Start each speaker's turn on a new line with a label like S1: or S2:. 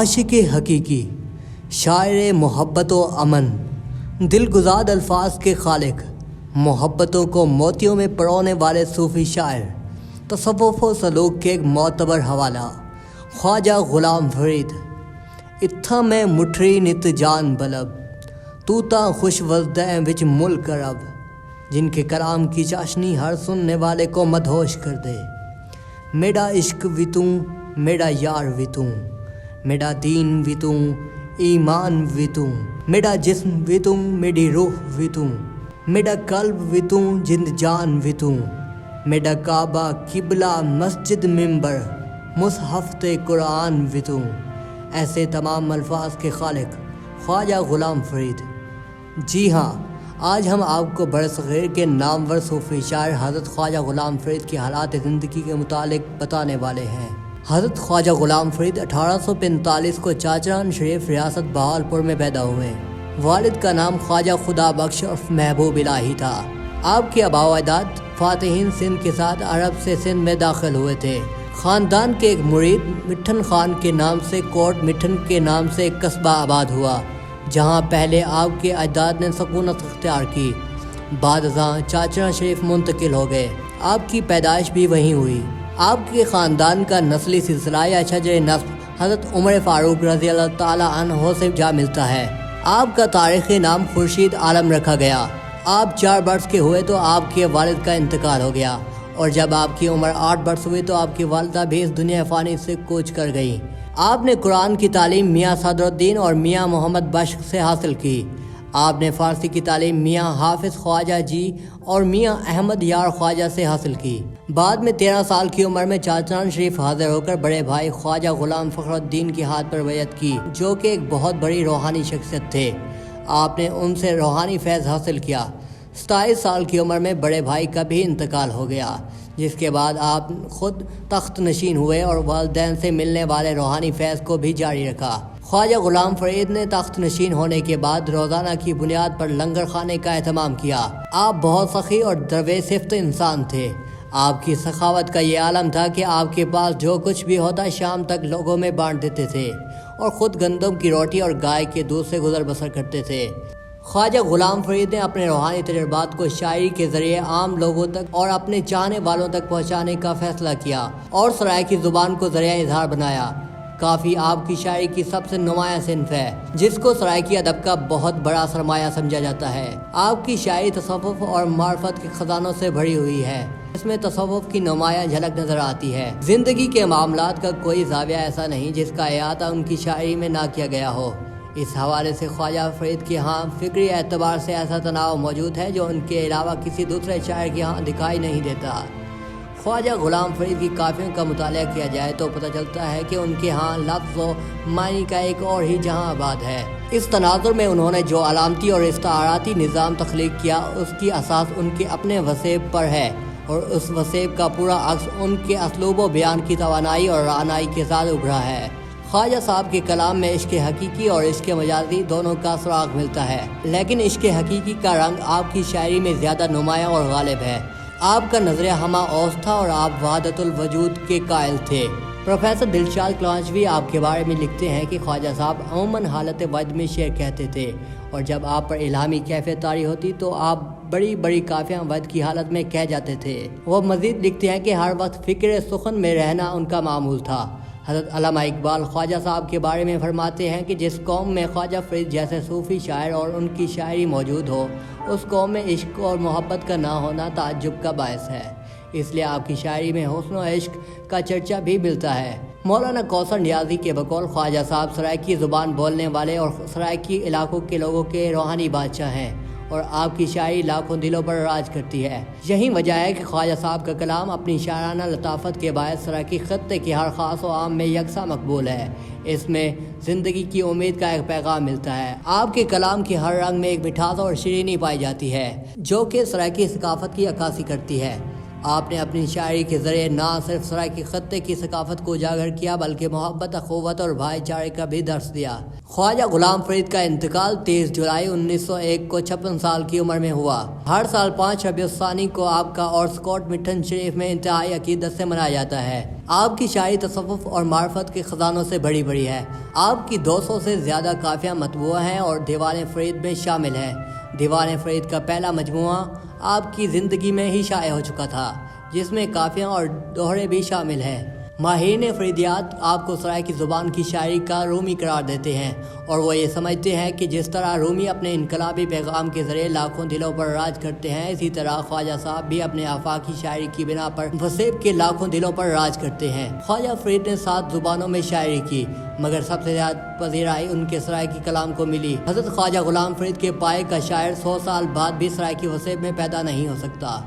S1: عاشق حقیقی، شاعر محبت و امن، دل گزاد الفاظ کے خالق، محبتوں کو موتیوں میں پرونے والے صوفی شاعر، تصوف و سلوک کے ایک معتبر حوالہ، خواجہ غلام فرید۔ اتھا میں مٹھری نت جان بلب، تو تا خوش وزدیں وچ ملک عرب، جن کے کلام کی چاشنی ہر سننے والے کو مدہوش کر دے۔ میرا عشق بھی توں، میرا یار بھی توں، میرا دین بھی توں، ایمان بھی توں، میرا جسم بھی توں، میری روح بھی توں، میرا قلب بھی توں، جند جان بھی توں، میرا کعبہ قبلہ مسجد منبر مصحف تے قرآن بھی توں۔ ایسے تمام الفاظ کے خالق خواجہ غلام فرید۔ جی ہاں، آج ہم آپ کو برصغیر کے نامور صوفی شاعر حضرت خواجہ غلام فرید کی حالات زندگی کے متعلق بتانے والے ہیں۔ حضرت خواجہ غلام فرید 1845 کو چاچران شریف ریاست بہاولپور میں پیدا ہوئے۔ والد کا نام خواجہ خدا بخش عرف محبوب الہی تھا۔ آپ کے آباء و اجداد فاتحین سندھ کے ساتھ عرب سے سندھ میں داخل ہوئے تھے۔ خاندان کے ایک مرید مٹھن خان کے نام سے کوٹ مٹھن کے نام سے ایک قصبہ آباد ہوا، جہاں پہلے آپ کے اجداد نے سکونت اختیار کی، بعد ازاں چاچران شریف منتقل ہو گئے۔ آپ کی پیدائش بھی وہیں ہوئی۔ آپ کے خاندان کا نسلی سلسلہ یا شجر نسب حضرت عمر فاروق رضی اللہ تعالیٰ عنہ سے جا ملتا ہے۔ آپ کا تاریخی نام خورشید عالم رکھا گیا۔ آپ 4 برس کے ہوئے تو آپ کے والد کا انتقال ہو گیا، اور جب آپ کی عمر 8 برس ہوئی تو آپ کی والدہ بھی اس دنیا فانی سے کوچ کر گئی۔ آپ نے قرآن کی تعلیم میاں صدر الدین اور میاں محمد بشر سے حاصل کی۔ آپ نے فارسی کی تعلیم میاں حافظ خواجہ جی اور میاں احمد یار خواجہ سے حاصل کی۔ بعد میں 13 سال کی عمر میں چاچران شریف حاضر ہو کر بڑے بھائی خواجہ غلام فخر الدین کی ہاتھ پر بیعت کی، جو کہ ایک بہت بڑی روحانی شخصیت تھے۔ آپ نے ان سے روحانی فیض حاصل کیا۔ 27 سال کی عمر میں بڑے بھائی کا بھی انتقال ہو گیا، جس کے بعد آپ خود تخت نشین ہوئے اور والدین سے ملنے والے روحانی فیض کو بھی جاری رکھا۔ خواجہ غلام فرید نے تخت نشین ہونے کے بعد روزانہ کی بنیاد پر لنگر خانے کا اہتمام کیا۔ آپ بہت سخی اور درویش صفت انسان تھے۔ آپ کی سخاوت کا یہ عالم تھا کہ آپ کے پاس جو کچھ بھی ہوتا شام تک لوگوں میں بانٹ دیتے تھے، اور خود گندم کی روٹی اور گائے کے دودھ سے گزر بسر کرتے تھے۔ خواجہ غلام فرید نے اپنے روحانی تجربات کو شاعری کے ذریعے عام لوگوں تک اور اپنے چاہنے والوں تک پہنچانے کا فیصلہ کیا، اور سرائکی زبان کو ذریعہ اظہار بنایا۔ کافی آپ کی شاعری کی سب سے نمایاں صنف ہے، جس کو سرائکی ادب کا بہت بڑا سرمایہ سمجھا جاتا ہے۔ آپ کی شاعری تصوف اور معرفت کے خزانوں سے بھری ہوئی ہے۔ اس میں تصوف کی نمایاں جھلک نظر آتی ہے۔ زندگی کے معاملات کا کوئی زاویہ ایسا نہیں جس کا احاطہ ان کی شاعری میں نہ کیا گیا ہو۔ اس حوالے سے خواجہ فرید کے ہاں فکری اعتبار سے ایسا تناؤ موجود ہے جو ان کے علاوہ کسی دوسرے شاعر کے ہاں دکھائی نہیں دیتا۔ خواجہ غلام فرید کی کافیوں کا مطالعہ کیا جائے تو پتہ چلتا ہے کہ ان کے ہاں لفظ و معنی کا ایک اور ہی جہاں آباد ہے۔ اس تناظر میں انہوں نے جو علامتی اور استعاراتی نظام تخلیق کیا، اس کی اساس ان کے اپنے وسیب پر ہے، اور اس وسیب کا پورا عکس ان کے اسلوب و بیان کی توانائی اور رعنائی کے ساتھ ابھرا ہے۔ خواجہ صاحب کے کلام میں عشق حقیقی اور عشق مجازی دونوں کا سراغ ملتا ہے، لیکن عشق حقیقی کا رنگ آپ کی شاعری میں زیادہ نمایاں اور غالب ہے۔ آپ کا نظریہ ہمہ اوس تھا اور آپ وحدت الوجود کے قائل تھے۔ پروفیسر دلشاد کلانچوی آپ کے بارے میں لکھتے ہیں کہ خواجہ صاحب عموماً حالت وجد میں شعر کہتے تھے، اور جب آپ پر الہامی کیفیت طاری ہوتی تو آپ بڑی بڑی کافیاں وجد کی حالت میں کہہ جاتے تھے۔ وہ مزید لکھتے ہیں کہ ہر وقت فکر سخن میں رہنا ان کا معمول تھا۔ حضرت علامہ اقبال خواجہ صاحب کے بارے میں فرماتے ہیں کہ جس قوم میں خواجہ فرید جیسے صوفی شاعر اور ان کی شاعری موجود ہو، اس قوم میں عشق اور محبت کا نہ ہونا تعجب کا باعث ہے۔ اس لیے آپ کی شاعری میں حسن و عشق کا چرچا بھی ملتا ہے۔ مولانا کوثر نیازی کے بقول خواجہ صاحب سرائکی زبان بولنے والے اور سرائکی علاقوں کے لوگوں کے روحانی بادشاہ ہیں، اور آپ کی شاعری لاکھوں دلوں پر راج کرتی ہے۔ یہی وجہ ہے کہ خواجہ صاحب کا کلام اپنی شاعرانہ لطافت کے باعث سرائکی خطے کی ہر خاص و عام میں یکساں مقبول ہے۔ اس میں زندگی کی امید کا ایک پیغام ملتا ہے۔ آپ کے کلام کی ہر رنگ میں ایک مٹھاس اور شیرینی پائی جاتی ہے، جو کہ سرائکی ثقافت کی عکاسی کرتی ہے۔ آپ نے اپنی شاعری کے ذریعے نہ صرف سرائیکی خطے کی ثقافت کو اجاگر کیا بلکہ محبت، اخوت اور بھائی چارے کا بھی درس دیا۔ خواجہ غلام فرید کا انتقال 23 جولائی 1901 کو 56 سال کی عمر میں ہوا۔ ہر سال 5 ربیع الثانی کو آپ کا اور سکوٹ مٹن شریف میں انتہائی عقیدت سے منایا جاتا ہے۔ آپ کی شاعری تصوف اور معرفت کے خزانوں سے بڑی ہے۔ آپ کی 200 سے زیادہ کافیاں مطبوعہ ہیں اور دیوان فرید میں شامل ہیں۔ دیوان فرید کا پہلا مجموعہ آپ کی زندگی میں ہی شائع ہو چکا تھا، جس میں کافیاں اور دوہرے بھی شامل ہیں۔ ماہرین فریدیات آپ کو سرائیکی زبان کی شاعری کا رومی قرار دیتے ہیں اور وہ یہ سمجھتے ہیں کہ جس طرح رومی اپنے انقلابی پیغام کے ذریعے لاکھوں دلوں پر راج کرتے ہیں، اسی طرح خواجہ صاحب بھی اپنے آفاقی شاعری کی بنا پر وسیب کے لاکھوں دلوں پر راج کرتے ہیں۔ خواجہ فرید نے 7 زبانوں میں شاعری کی، مگر سب سے زیادہ پذیرائی ان کے سرائیکی کلام کو ملی۔ حضرت خواجہ غلام فرید کے پائے کا شاعر 100 سال بعد بھی سرائیکی وسیب میں پیدا نہیں ہو سکتا۔